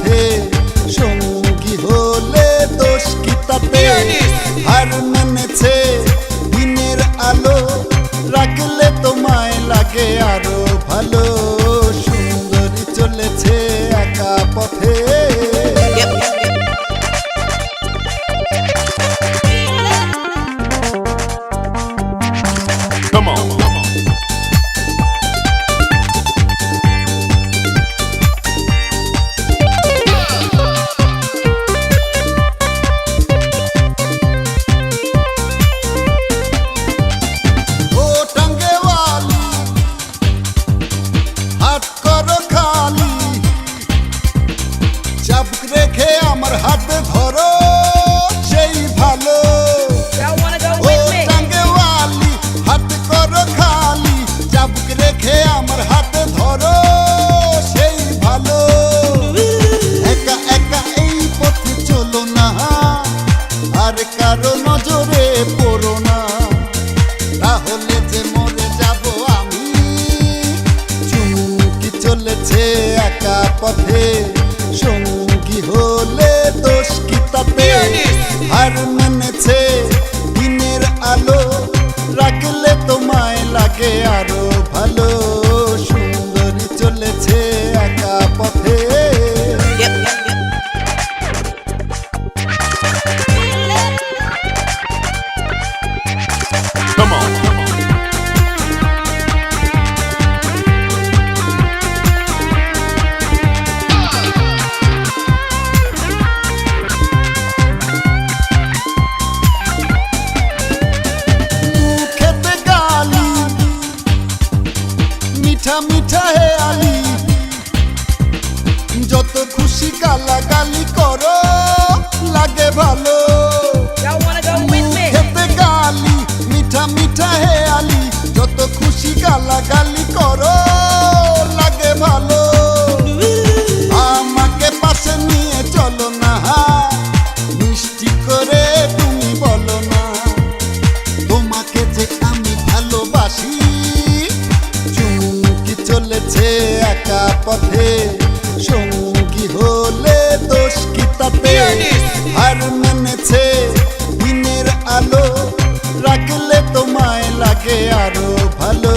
পথে সঙ্গী হলে দোষ কি তাতে হার মেনেছে দিনের আলো রাখলে তোমায় লাগে আরো ভালো সুন্দরী চলেছে একা পথে Come on. ও টাঙ্গেওয়ালি হাত করো খালি চাবুক রেখে আমার হাতে ধরো সেই ভালো Y'all wanna go O with me? টাঙ্গেওয়ালি হাত করো খালি চাবুক রেখে আমার হাতে ধরো সেই ভালো একা একা এই পথে চলো না আর কারো নজরে পড়ো না তাহলে যে মরে যাব আমি চুমকি চলেছে একা পথে সঙ্গী হলে দোষ কি তাতে হার মেনেছে দিনের আলো রাখলে তোমায় লাগে আরো ভালো সুন্দরী চলেছে একা পথে Come on. মুখেতে গালি মিঠা মিঠা হে আলি যত খুশি গালাগালি করো লাগে ভালো Y'all wanna go with me? মুখেতে গালি মিঠা মিঠা হে আলি যত খুশি গালাগালি করো লাগে ভালো আমাকে পাশে নিয়ে চলো না মিষ্টি করে তুমি বলো না তোমাকে যে আমি ভালোবাসি চুমকি চলেছে একা পথে সঙ্গী হলে দোষ কি তাতে হার মেনেছে দিনের আলো রাখলে তোমায় লাগে আরো ভালো